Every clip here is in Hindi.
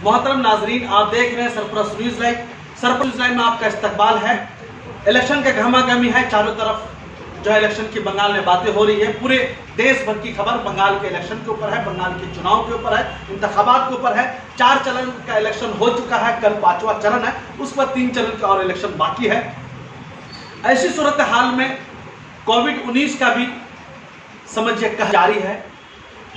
मोहतरम नाजरीन, आप देख रहे हैं Sarfaraz news live. Sarfaraz news live में आपका इस्तकबाल है। इलेक्शन का गहमा-गहमी है, चारों तरफ जो है इलेक्शन की बंगाल में बातें हो रही है। पूरे देश भर की खबर बंगाल के इलेक्शन के ऊपर है, बंगाल के चुनाव के ऊपर है, इंतखाबात के ऊपर है। 4 चरण का इलेक्शन हो चुका है, कल 5वां चरण है, उस पर 3 चरण का और इलेक्शन बाकी है। ऐसी सूरत हाल में कोविड-19 का भी समझिए कह जारी है,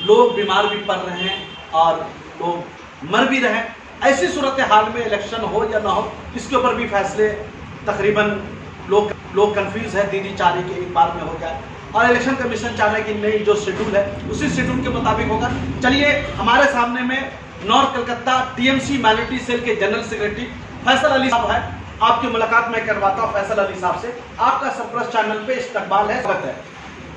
लोग बीमार भी पड़ रहे हैं और लोग मर भी रहे हैं। ऐसी सूरत हाल में इलेक्शन हो या ना हो, इसके ऊपर भी फैसले तकरीबन लोग कंफ्यूज है। दीदी चाह रही कि एक बार में हो जाए और इलेक्शन कमीशन चाह रहा है कि नई जो शेड्यूल है उसी शेड्यूल के मुताबिक होगा। चलिए, हमारे सामने में north Calcutta TMC minority cell के जनरल सेक्रेटरी फैसल अली साहब है। आपकी मुलाकात मैं करवाता हूँ फैसल अली साहब से। आपका सरफराज चैनल पे इस्तकबाल है, स्वागत है।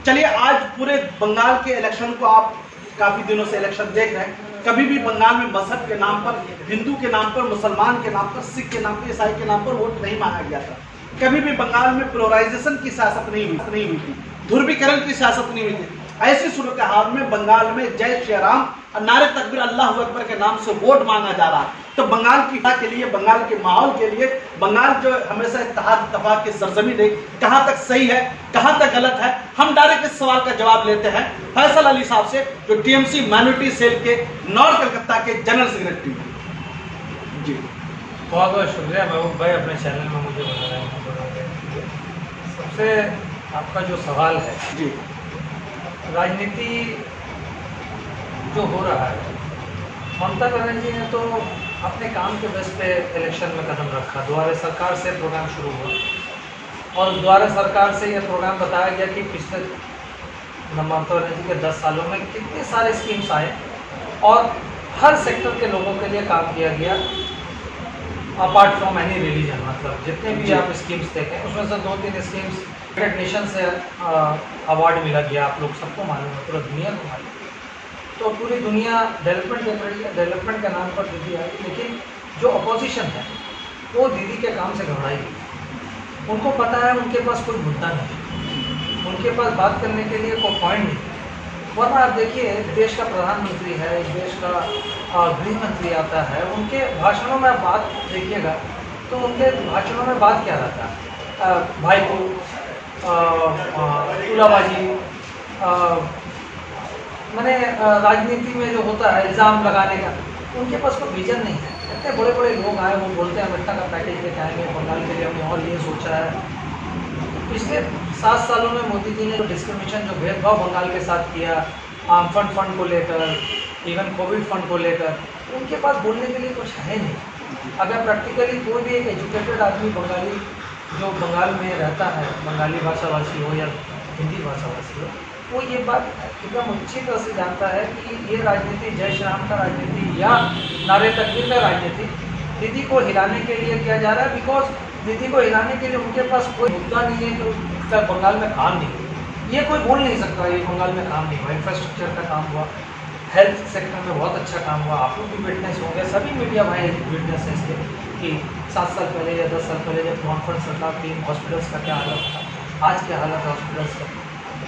चलिए, आज पूरे बंगाल के इलेक्शन को आप काफी दिनों से इलेक्शन देख रहे हैं। कभी भी बंगाल में मजहब के नाम पर, हिंदू के नाम पर, मुसलमान के नाम पर, सिख के नाम पर, ईसाई के नाम पर वोट नहीं मांगा गया था। कभी भी बंगाल में पोलराइजेशन की सियासत नहीं हुई थी, ध्रुवीकरण की सियासत नहीं हुई थी। ऐसी सूरत हाल में बंगाल में जय श्री राम और नारे तकबीर अल्लाहू अकबर के नाम से वोट मांगा जा रहा है। तो बंगाल की के लिए, बंगाल के माहौल के लिए, बंगाल जो हमेशा इत्तेहाद इत्तेफाक की सरजमीन है, कहां तक सही है, कहां तक गलत है, हम डायरेक्ट इस सवाल का जवाब लेते हैं फैसल अली साहब से, जो टीएमसी माइनॉरिटी सेल के नॉर्थ कलकत्ता के जनरल सेक्रेटरी। जी, बहुत बहुत शुक्रिया महबूब भाई, अपने चैनल में मुझे बताने के लिए। सबसे आपका जो सवाल है जी, राजनीति जो हो रहा है, ममता बनर्जी ने तो अपने काम के बेस पे इलेक्शन में कदम रखा। द्वारे सरकार से प्रोग्राम शुरू हुआ और द्वारे सरकार से यह प्रोग्राम बताया गया कि पिछले ममता बनर्जी के 10 सालों में कितने सारे स्कीम्स आए और हर सेक्टर के लोगों के लिए काम किया गया। अपार्ट फ्रॉम एनी रिलीजन, मतलब जितने भी आप स्कीम्स देखें उसमें से 2-3 स्कीम्स यूनाइटेड नेशन से अवार्ड मिला गया। आप लोग सबको मालूम है, पूरा दुनिया को मालूम है। तो पूरी दुनिया डेवलपमेंट के नाम पर दीदी आई, लेकिन जो अपोजिशन है वो दीदी के काम से घबराई गई। उनको पता है उनके पास कोई मुद्दा नहीं, उनके पास बात करने के लिए कोई पॉइंट नहीं। वरना आप देखिए, देश का प्रधानमंत्री है, देश का गृह मंत्री आता है, उनके भाषणों में आप बात देखिएगा तो उनके भाषणों में बात क्या रहता है? भाईको, तुलाबाजी, मैंने राजनीति में जो होता है इल्ज़ाम लगाने का, उनके पास कोई विजन नहीं है। इतने बड़े बड़े लोग आए, वो बोलते हैं अमेरिका का पैकेज लेके आएंगे बंगाल के लिए, हमने और ये सोचा है। पिछले 7 सालों में मोदी जी ने जो डिस्क्रिमिनेशन, जो भेदभाव बंगाल के साथ किया, आर्म फंड को लेकर, इवन कोविड फंड को लेकर, उनके पास बोलने के लिए कुछ है नहीं। अगर प्रैक्टिकली कोई भी एक एजुकेटेड आदमी बंगाली जो बंगाल में रहता है, बंगाली भाषाभाषी हो या हिंदी भाषाभाषी हो, वो ये बात एकदम अच्छी तरह से जानता है कि ये राजनीति जय श्री राम का राजनीति या नारे तकबीर का राजनीति दीदी को हिलाने के लिए किया जा रहा है। बिकॉज दीदी को हिलाने के लिए उनके पास कोई मुद्दा नहीं है कि उसका बंगाल में काम नहीं हुआ। ये कोई बोल नहीं सकता ये बंगाल में काम नहीं हुआ। इंफ्रास्ट्रक्चर का काम हुआ, हेल्थ सेक्टर में बहुत अच्छा काम हुआ। आप लोग भी विटनेस होंगे, सभी मीडिया भाई विटनेस है इसके कि 7 साल पहले या 10 साल पहले जब कॉन्फ्रेंस सरकार थी, हॉस्पिटल्स का क्या हालत था, आज क्या हालत है हॉस्पिटल्स का।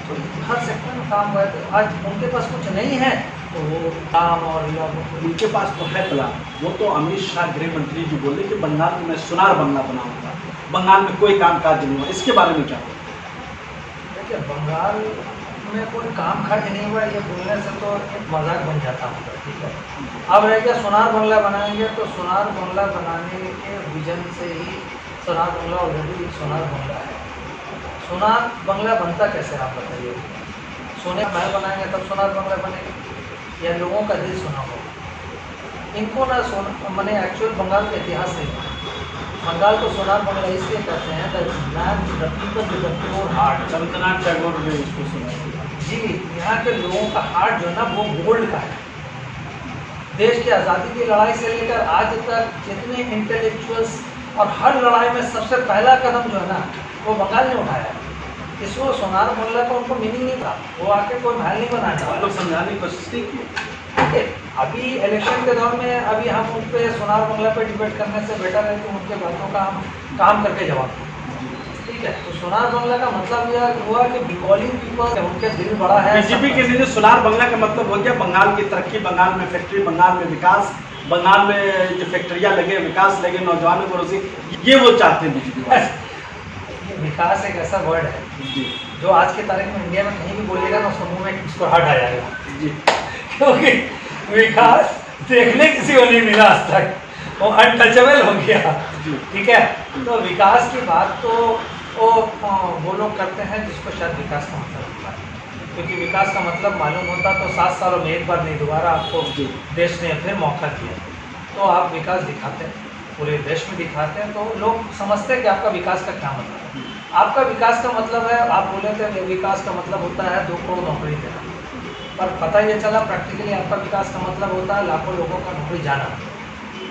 तो हर सेक्टर में काम हुआ है। तो आज उनके पास कुछ नहीं है तो वो काम और उनके पास तो है प्लान। वो तो अमित शाह गृह मंत्री जी बोले कि बंगाल में मैं सुनार बंगला बनाऊंगा, बंगाल में कोई काम काज नहीं हुआ। इसके बारे में क्या? देखिए, बंगाल में कोई काम काज नहीं हुआ ये बोलने से तो एक मजाक बन जाता होगा, ठीक है। अब रह गया सुनार बंगला बनाएंगे, तो सुनार बंगला बनाने के विजन से ही सुनार बंगला ऑलरेडी सुनार बंगला है। सुनार बंगला बनता कैसे, आप बताइए? सोने का महल बनाएंगे तब सुनार बंगला बनेगा, या लोगों का दिल सुना होगा? इनको ना सोना, मैंने एक्चुअल बंगाल के इतिहास से बंगाल को सोनार बंगला इसलिए कहते हैं रविंद्रनाथ टैगोर ने इसको सुना जी। यहाँ के लोगों का हार्ट जो है ना वो गोल्ड का है। देश की आज़ादी की लड़ाई से लेकर आज तक जितने इंटेलेक्चुअल्स और हर लड़ाई में सबसे पहला कदम जो है ना वो बंगाल ने उठाया। इसको सोनार बंगला का उनको मीनिंग नहीं था, वो आके कोई महल नहीं बनाया। लोग समझाने की कोशिश नहीं की। देखिए, अभी इलेक्शन के दौर में अभी हम उन पर सोनार बंगला पे डिबेट करने से बेटर है कि उनके बातों का हम काम करके जवाब दें, ठीक है। तो सोनार बंगला का मतलब यह हुआ कि बंगाली पीपल, उनके दिल बड़ा है। बीजेपी के लिए सोनार बंगला का मतलब हो गया बंगाल की तरक्की, बंगाल में फैक्ट्री, बंगाल में विकास, बंगाल में जो फैक्ट्रियाँ लगे, विकास लगे, नौजवानों को रोजी, ये वो चाहते हैं बीजेपी वाले। ये विकास एक ऐसा वर्ड है जी जो आज के तारीख में इंडिया में कहीं भी बोलेगा ना उसको मुंह में उसको हट आ जाएगा, जी क्योंकि विकास देखने किसी को नहीं मिला आज तक, वो अनटचेबल हो गया। जी ठीक है, तो विकास की बात तो वो लोग करते हैं जिसको शायद विकास का मतलब होता है, क्योंकि विकास का मतलब मालूम होता तो 7 सालों में एक बार नहीं, दोबारा आपको जी। देश ने फिर मौका दिया, तो आप विकास दिखाते हैं, पूरे देश में दिखाते हैं, तो लोग समझते हैं कि आपका विकास का क्या मतलब है। आपका विकास का मतलब है, आप बोले थे विकास का मतलब होता है 2 करोड़ नौकरी देना, पर पता ये चला प्रैक्टिकली आपका विकास का मतलब होता है लाखों लोगों का नौकरी जाना,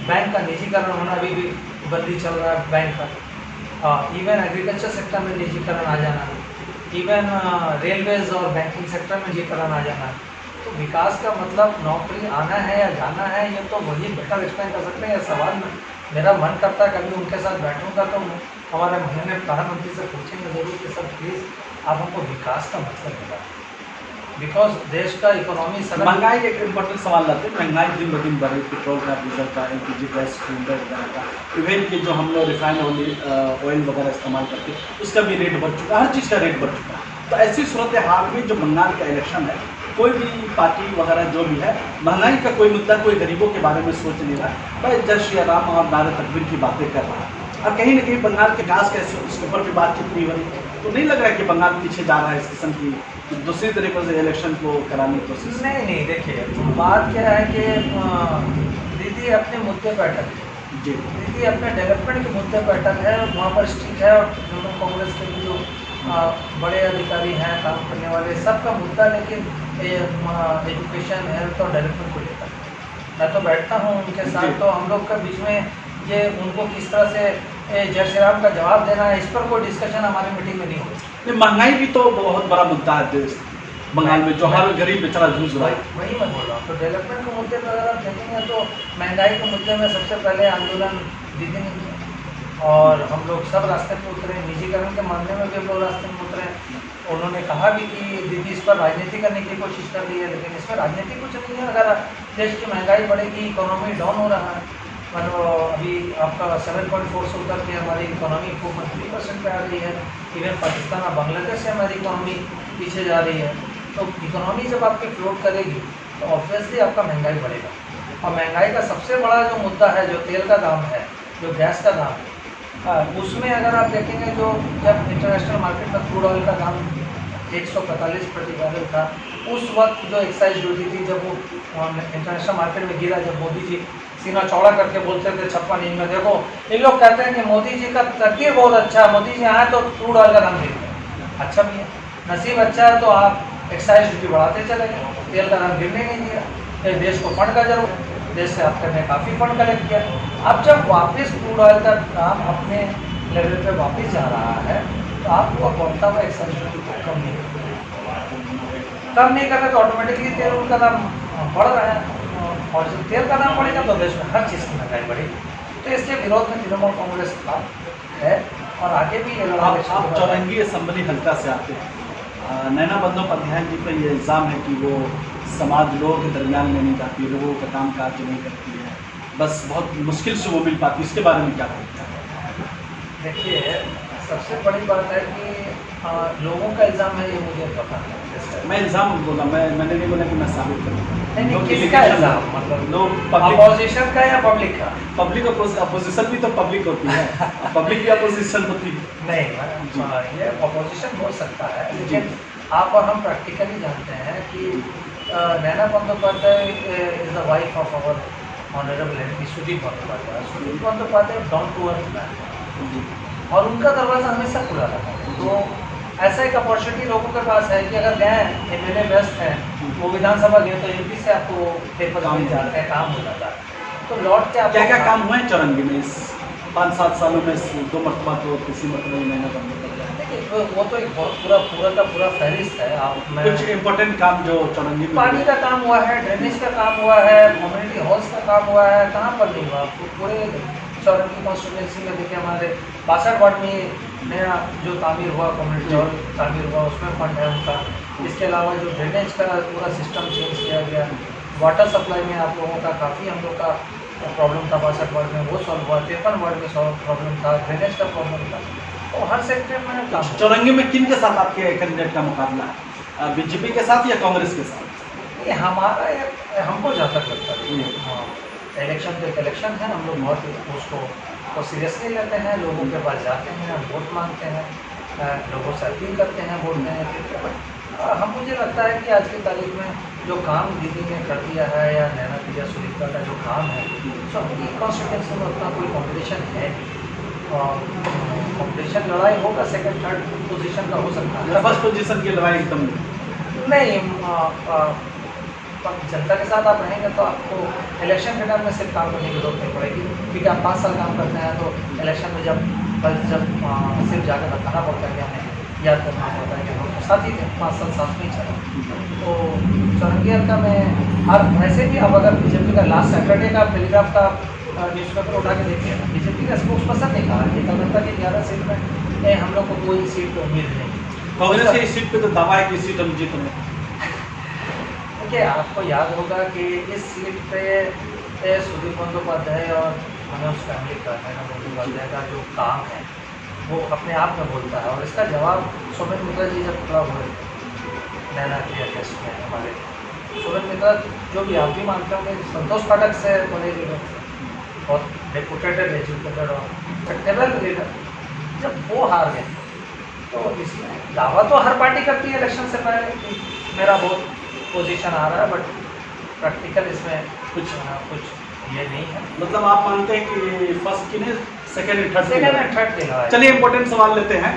बैंक का निजीकरण होना, अभी भी बंदी चल रहा है बैंक का, इवन एग्रीकल्चर सेक्टर में निजीकरण आ जाना, इवन रेलवेज और बैंकिंग सेक्टर में निजीकरण आ जाना। तो विकास का मतलब नौकरी आना है या जाना है, ये तो वही बेटर एक्सप्लेन कर सकते हैं। यह सवाल मेरा मन करता है कभी उनके साथ बैठूंगा तो हमारे माननीय प्रधानमंत्री से पूछेंगे जरूर कि सर प्लीज़ आप हमको विकास का मतलब बताएं, बिकॉज देश का इकोनॉमी सडन महंगाई एक इम्पोर्टेंट सवाल लाते हैं। महंगाई दिन ब दिन बढ़ी, पेट्रोल का, डीजल का, एलपीजी गैस सिलेंडर वगैरह का, इवन कि जो हम लोग रिफाइंड ऑयल वगैरह इस्तेमाल करते हैं उसका भी रेट बढ़ चुका है, हर चीज़ का रेट बढ़ चुका है। तो ऐसी सूरत हाल में जो बंगाल का इलेक्शन है, कोई भी पार्टी वगैरह जो भी है, महंगाई का कोई मुद्दा, कोई गरीबों के बारे में सोच नहीं रहा, बस जय श्री राम और नारे तकबीर की बातें कर रहा है। और कहीं ना कहीं बंगाल के विकास कैसे उसके ऊपर भी बातचीत नहीं हो रही, तो नहीं लग रहा है कि बंगाल पीछे जा रहा है इस किस्म की दूसरी तरीके से इलेक्शन को कराने की कोशिश? नहीं, देखिए बात क्या है कि दीदी अपने मुद्दे पर अटक है, जी दीदी अपने डेवलपमेंट के मुद्दे पर अटक है, वहाँ पर स्टिक है, और तृणमूल कांग्रेस के भी जो बड़े अधिकारी हैं, काम करने वाले, सबका मुद्दा लेकिन एजुकेशन, हेल्थ और डेवलपमेंट को लेकर। मैं तो बैठता हूँ उनके साथ, तो हम लोग के बीच में ये उनको किस तरह से जय श्री राम का जवाब देना है, इस पर कोई डिस्कशन हमारी मीटिंग में नहीं होती। महंगाई भी तो बहुत बड़ा मुद्दा है देश बंगाल में, जो हर गरीब बेचारा जूझ रहा है। वही मैं बोल रहा हूँ। तो डेवलपमेंट के मुद्दे पर अगर आप देखेंगे तो महंगाई के मुद्दे में सबसे पहले आंदोलन दीदी ने किया, और हम लोग सब रास्ते पे उतरे, निजीकरण के मामले में भी हम लोग रास्ते में उतरे। उन्होंने कहा भी कि दीदी इस पर राजनीति करने की कोशिश कर रही है, लेकिन इसमें राजनीति कुछ नहीं है। अगर देश की महंगाई बढ़ेगी, इकोनॉमी डाउन हो रहा है, मतलब अभी आपका 7.4 से उतर के हमारी इकोनॉमी 4.3% पे आ रही है, इवन पाकिस्तान और बांग्लादेश से हमारी इकोनॉमी पीछे जा रही है। तो इकोनॉमी जब आपकी फ्लोट करेगी तो ऑब्वियसली आपका महंगाई बढ़ेगा, और महंगाई का सबसे बड़ा जो मुद्दा है, जो तेल का दाम है, जो गैस का दाम है, उसमें अगर आप देखेंगे जो जब इंटरनेशनल मार्केट में क्रूड ऑयल का दाम 145 प्रति बैरल था, उस वक्त जो एक्साइज ड्यूटी थी, जब वो इंटरनेशनल मार्केट में गिरा, जब मोदी जी सीना चौड़ा करके बोलते थे 56 इंच में, देखो इन लोग कहते हैं कि मोदी जी का तकदीर बहुत अच्छा है, मोदी जी आए तो क्रूड ऑयल का दाम गिर गया। अच्छा भी है, नसीब अच्छा है तो आप एक्साइज ड्यूटी बढ़ाते चले गए, तेल का दाम गिरने नहीं दिया। फिर देश को फंड का जरूरत है, देश से आपने काफ़ी फंड कलेक्ट किया। अब जब वापस क्रूड ऑयल का दाम अपने लेवल पे वापस जा रहा है, तो आपको बढ़ता हुआ एक्साइज ड्यूटी को कम नहीं करना, तो ऑटोमेटिकली तेल उनका दाम बढ़ रहा है, और जब तेल का दाम बढ़ेगा तो देश में हर चीज़ की महंगाई बढ़ेगी। तो इसके विरोध में तृणमूल कांग्रेस का है, और आगे भी ये लड़ाई। आप चौरंगी असम्बली हल्का से आते हैं, नैना बंदोपाध्याय जी पर ये इल्ज़ाम है कि वो समाज लोगों के दरमियान में नहीं जाती, लोगों का काम काज नहीं करती है, बस बहुत मुश्किल से वो मिल पाती, इसके बारे में क्या कहते हैं? देखिए, सबसे बड़ी बात है कि लोगों का इल्ज़ाम है, ये मुझे पता नहीं। मैं इल्ज़ाम बोला, मैंने नहीं बोला कि मैं साबित करूँ। नहीं, किसका इल्ज़ाम, मतलब लोग अपोजिशन का या पब्लिक का? पब्लिक अपोजिशन भी तो पब्लिक होती है, पब्लिक भी अपोजिशन होती है। नहीं, ये अपोजिशन हो सकता है, लेकिन आप और हम प्रैक्टिकली जानते हैं कि Naina Bandopadhyay is the wife of our honourable MP Sudip Bandopadhyay. Sudip Bandopadhyay down to earth man, और उनका दरवाज़ा हमेशा खुला रहा है। तो ऐसा एक अपॉर्चुनिटी लोगों के पास है कि अगर गए एमएलए व्यस्त हैं, वो विधानसभा गए, तो एमपी से आपको पेपर मिल जाते हैं, काम हो जाता है। तो लौट के आप क्या क्या काम हुए हैं चौरंगी में इस 5-7 सालों में? 2 मरतबा तो किसी मतलब नैना बंदोपाध्याय, देखिए वो तो एक बहुत पूरा का पूरा फहरिस्त है। आप कुछ इम्पोर्टेंट काम जो चौरंगी में पानी का काम हुआ है, ड्रेनेज का काम हुआ है, कम्युनिटी हॉल्स का काम हुआ है, कहाँ पर नहीं हुआ? पूरे चौरंगी कॉन्स्टिट्यूंसी में देखिए, हमारे 62 वार्ड में नया जो तामीर हुआ, कम्युनिटी हॉल तामीर हुआ, उसमें फंड है उनका। इसके अलावा जो ड्रेनेज का पूरा सिस्टम चेंज किया गया, वाटर सप्लाई में आप लोगों का काफ़ी हम लोग का प्रॉब्लम था, 62 वार्ड में वो सॉल्व हुआ, 53 वार्ड में प्रॉब्लम था, ड्रेनेज का प्रॉब्लम था। तो हर सेक्टर में काम हुआ। चौरंगी में किन के साथ आपके कैंडिडेट का मुकाबला है, बीजेपी के साथ या कांग्रेस के साथ? ये हमारा हमको जहाँ तक लगता है, हाँ, इलेक्शन तो एक इलेक्शन है, हम लोग बहुत उसको सीरियसली लेते हैं, लोगों के पास जाते हैं, वोट मांगते हैं, लोगों से अपील करते हैं वोट देने के लिए। बट मुझे लगता है कि आज की तारीख में जो काम दीदी ने कर दिया है या नैना प्रिया सुनीता का जो काम है, तो ई कॉन्स्टिट्यूंसी में उतना कोई कॉम्पिटिशन है नहीं। और कॉम्पिटिशन लड़ाई होगा, सेकंड थर्ड पोजीशन का हो सकता है, फर्स्ट पोजीशन की लड़ाई एकदम नहीं। जनता के साथ आप रहेंगे तो आपको इलेक्शन के टाइम में सिर्फ काम करने की जरूरत नहीं पड़ेगी, क्योंकि आप 5 साल काम करते हैं तो इलेक्शन में जब सिर्फ जाकर बताना पड़ता है कि हमें याद करना पड़ता है कि हम तो साथ ही थे, 5 साल साथ में ही चला। तो चौरंगी हल्का में और वैसे भी अब अगर बीजेपी का लास्ट सैटरडे का टेलीग्राफ का न्यूज़पेपर उठा के देखिए, बीजेपी का स्पोक्स पर्सन ने कहा कि कलकत्ता की 11 सीट में हम लोग को कोई सीट की उम्मीद नहीं। कांग्रेस की इस सीट पे तो दावा है कि सीट हम जीत रहे हैं। देखिए, आपको याद होगा कि इस सीट पे सुदीप बंदोपाध्याय और मनोज फैमिली का, मनोज बंदोपाध्याय का जो काम है वो अपने आप में बोलता है। और इसका जवाब सुमित मित्रा जी जब खड़ा हुए नैना प्रिया टेस्ट में हमारे, सुमित मित्रा जो भी आप भी मानते होंगे संतोष पाठक से बड़े लीडर, बहुत रेपुटेटेड एजुकेटेड और टेबल लीडर, जब वो हार गए तो इसमें दावा तो हर पार्टी करती है इलेक्शन से पहले कि मेरा बहुत पोजीशन आ रहा है, बट प्रैक्टिकल इसमें कुछ ये नहीं है। मतलब आप मानते हैं कि फर्स्ट की नहीं, सेकंड एंड थर्ड के लिए। चलिए इंपॉर्टेंट सवाल लेते हैं।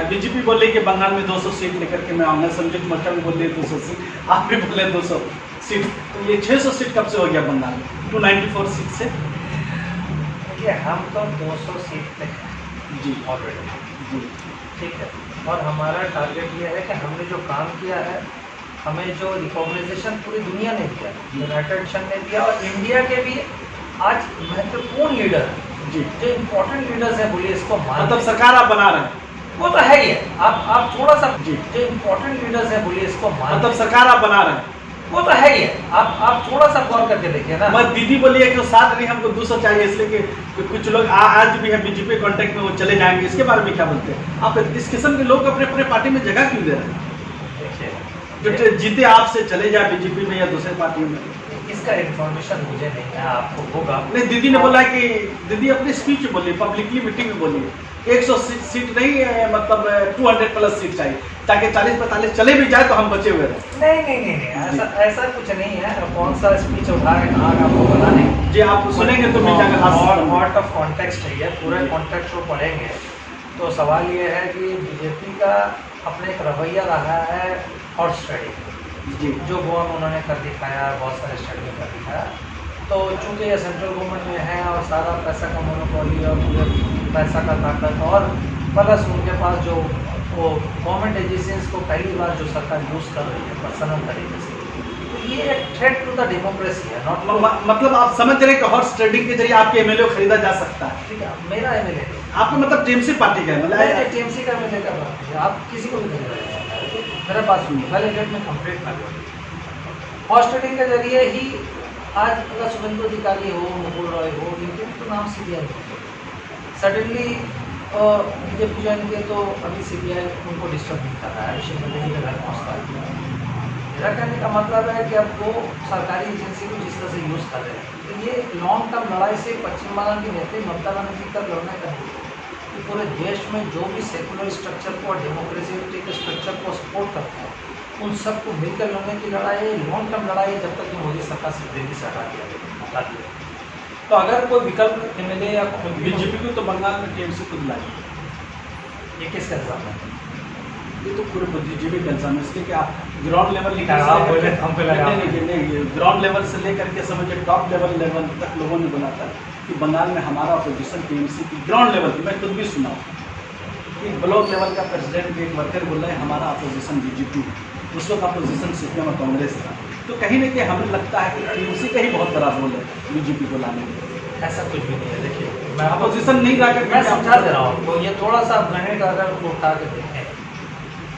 बीजेपी बोल रही कि बंगाल में 200 सीट लेकर के मैं आऊँगा, संयुक्त मोर्चा भी बोल रही है 200 सीट, आप भी बोले 200 सीट, तो ये 600 सीट कब से हो गया बंगाल में 294 सीट से? देखिए, हम तो 200 सीट पे हैं जी ऑलरेडी, जी ठीक है, और हमारा टारगेट ये है कि हमने जो काम किया है, हमें जो रिकॉग्नाइजेशन पूरी दुनिया ने दिया, यूनाइटेड नेशन ने दिया, और इंडिया के भी आज महत्वपूर्ण लीडर हैं, जी, जो इम्पोर्टेंट लीडर्स हैं, बोलिए इसको मतलब सरकार आप बना रहे हैं, वो तो है ही है। आप थोड़ा सा जी, जो इम्पोर्टेंट लीडर्स हैं, बोलिए इसको मतलब सरकार आप बना रहे हैं, वो तो है ही है। आप थोड़ा सा गौर करके देखिए ना। मैं दीदी बोलिए कि साथ नहीं, हमको 200 चाहिए, इसलिए कि कुछ लोग आज भी है बीजेपी कॉन्टेक्ट में, वो चले जाएंगे, इसके बारे में क्या बोलते हैं आप? इस किस्म के लोग अपने अपने पार्टी में जगह क्यों दे रहे हैं? जो जीते आपसे चले जाए बीजेपी में या दूसरे पार्टी में, इसका इन्फॉर्मेशन मुझे नहीं है, आपको होगा। नहीं, दीदी ने बोला कि दीदी अपनी स्पीच में बोली, पब्लिकली मीटिंग में बोली 100 सीट नहीं है, मतलब 200 प्लस सीट चाहिए, ताकि 40-45 चले भी जाए तो हम बचे हुए रहे। नहीं, ऐसा कुछ नहीं है। कौन सा स्पीच उठा के कहाँ आपको पता नहीं। जी, आप सुनेंगे तो आउट ऑफ कॉन्टेक्स्ट है, पूरे कॉन्टेक्स्ट को पढ़ेंगे तो सवाल ये है कि बीजेपी का अपने एक रवैया रहा है हॉर्स ट्रेडिंग, जी, जो गोवा में उन्होंने कर दिखाया, बहुत सारे स्टेट में कर दिखाया। तो चूँकि ये सेंट्रल गवर्नमेंट में है और सारा पैसा का मोनोपोली और पूरे पैसा का ताकत, और प्लस उनके पास जो वो गवर्नमेंट एजेंसीज को पहली बार जो सरकार यूज़ कर रही है पर्सनल तरीके से, तो ये एक थ्रेट टू द डेमोक्रेसी है। नॉट मतलब आप समझ रहे हैं कि हॉर्स ट्रेडिंग के जरिए आपके एमएलए को खरीदा जा सकता है? ठीक है, मेरा एमएलए आपको मतलब टीएमसी पार्टी का है? टीएमसी का एमएलए का बात है, आप किसी को भी नहीं खरीदा, मेरे पास वेल में कंप्लीट कर हॉर्स ट्रेडिंग के जरिए ही आज अगर शुभेंदु अधिकारी हो, मुकुल रॉय हो, इनके तो नाम सीबीआई सडनली बीजेपी ज्वाइन किए तो अभी सीबीआई उनको डिस्टर्ब नहीं कर रहा है, अभिषेक बंदे जी का घर पहुँचता है। मेरा कहने का मतलब है कि अब वो सरकारी एजेंसी को जिस तरह से यूज़ कर रहे हैं, तो ये लॉन्ग टर्म लड़ाई से पश्चिम बंगाल की नेत्री ममता बनर्जी तक लड़ने का नहीं, कि पूरे देश में जो भी सेकुलर स्ट्रक्चर को और डेमोक्रेटिक स्ट्रक्चर को सपोर्ट करते हैं, उन सबको मिलकर लड़ने की लड़ाई, लॉन्ग टर्म लड़ाई, जब तक कि मोदी सरकार से दिल्ली से हटा दिया। तो अगर कोई विकल्प एमएलए या बीजेपी को तो बंगाल में टीएमसी खुद लाई, ये किसका इल्जाम है? ये तो पूरे बीजेपी का इल्जाम है, इसलिए कि आप ग्राउंड लेवल ग्राउंड लेवल से लेकर के समझिए टॉप लेवल तक लोगों ने बोला था कि बंगाल में हमारा अपोजिशन टीएमसी की ग्राउंड लेवल की, मैं खुद भी सुना कि ब्लॉक लेवल का प्रेसिडेंट एक वर्कर बोल रहे हैं हमारा अपोजिशन बीजेपी है, उस वक्त अपोजिशन सीपीएम और कांग्रेस था। तो कहीं ना कहीं हमें लगता है कि टीएमसी का ही बहुत बड़ा रोल है बीजेपी को लाने में। ऐसा कुछ भी नहीं है। देखिए, मैं अपोजिशन नहीं ला कर मैं समझा दे रहा हूँ, तो ये थोड़ा सा गणित अगर उठा के देखें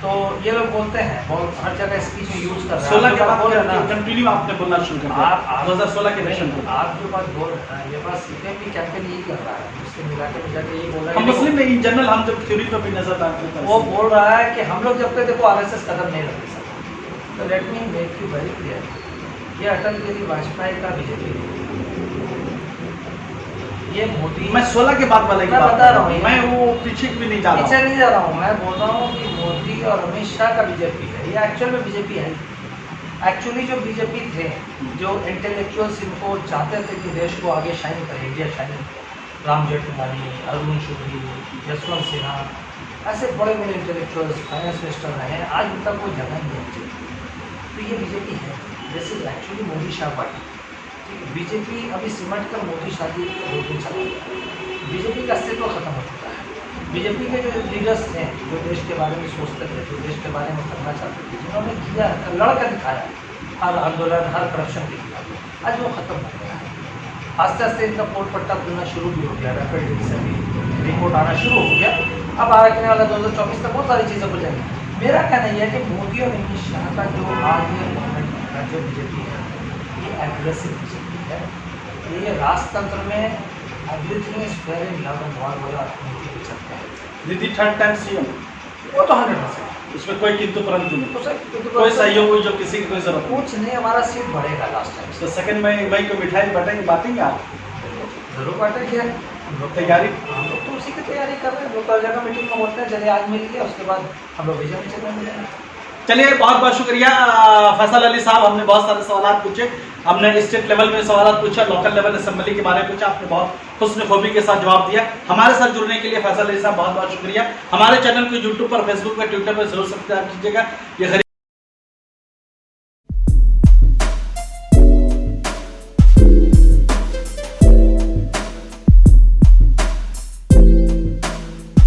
तो ये लोग बोलते हैं बहुत हर जगह स्पीच में यूज कर रहे हैं। 16 के बोल रहे बाद हैं कंटिन्यू आपने बोलना शुरू कर दिया आप 2016 के इलेक्शन को। आप जो बात बोल रहे हैं ये बात सीपीएम भी कैंपेन यही कर रहा है, उससे मिला के यही बोल रहा हम है मुस्लिम में इन जनरल हम जब थ्योरी पे भी नजर डालते हैं वो बोल रहा है कि हम लोग जब तक देखो आरएसएस कदम नहीं रख सकते। तो let me make you very clear, ये अटल बिहारी वाजपेयी का बीजेपी है, ये मोदी। मैं 16 के बाद वाले की मैं बात बता कर रहा हूँ, मैं वो पीछे भी नहीं जा रहा पीछे हूँ। नहीं जा रहा हूँ, मैं बोल रहा हूँ कि मोदी और अमित शाह का बीजेपी है, ये एक्चुअल में बीजेपी है। एक्चुअली जो बीजेपी थे, जो इंटेलेक्चुअल्स इनको चाहते थे कि देश को आगे शाइन करे, इंडिया शाइन करे, राम जेठमलानी, अरुण शुक्री, यशवंत सिन्हा, ऐसे बड़े बड़े इंटेलेक्चुअल्स फाइनेंस मिनिस्टर रहे हैं, आज उनका कोई जगह नहीं है। तो ये बीजेपी है, this is actually Modi Shah party. BJP अभी सिमट कर मोदी शाह की रोड में चला गया है, बीजेपी का अस्तित्व खत्म हो चुका है। बीजेपी के जो लीडर्स थे, जो देश के बारे में सोचते थे, जो देश के बारे में करना चाहते थे, जिन्होंने किया लड़कर दिखाया हर आंदोलन, हर करप्शन के खिलाफ, आज वो खत्म हो गया है। आस्ते आस्ते इनका पोट पट्टा खुलना शुरू भी हो गया, रैपिड से भी रिपोर्ट आना शुरू हो गया। अब आने वाला 2024 तक बहुत सारी चीज़ें हो जाएंगी। मेरा कहना यह है कि मोदी और अमित शाह का जो आज ये गवर्नमेंट का जो बीजेपी है, ये एग्रेसिव बीजेपी है, ये राजतंत्र में everything is fair in love and war वाला नीति पे चलते हैं। दीदी थर्ड टाइम सीएम, वो तो 100% उसमें कोई किंतु परंतु नहीं, तो सर कोई सहयोग हुई जो किसी की कोई जरूरत नहीं। कुछ नहीं, हमारा सीट बढ़ेगा लास्ट टाइम तो सेकंड मई को मिठाई बांटेंगे आप, जरूर बांटेंगे। हम लोग तैयारी हम लोग तो उसी की तैयारी कर रहे हैं। लोग हर जगह मीटिंग में बोलते हैं चलिए आज मिल गया, उसके बाद हम लोग विजय में मिलेंगे। चलिए बहुत बहुत शुक्रिया फैसल अली साहब, हमने बहुत सारे सवाल पूछे, हमने स्टेट लेवल में सवाल पूछा, लोकल लेवल असेंबली के बारे में पूछा, आपने बहुत हुस्न खूबी के साथ जवाब दिया। हमारे साथ जुड़ने के लिए फैसल अली साहब बहुत बहुत शुक्रिया। हमारे चैनल को यूट्यूब पर, फेसबुक पर, ट्विटर पर जरूर सब्सक्राइब कीजिएगा। ये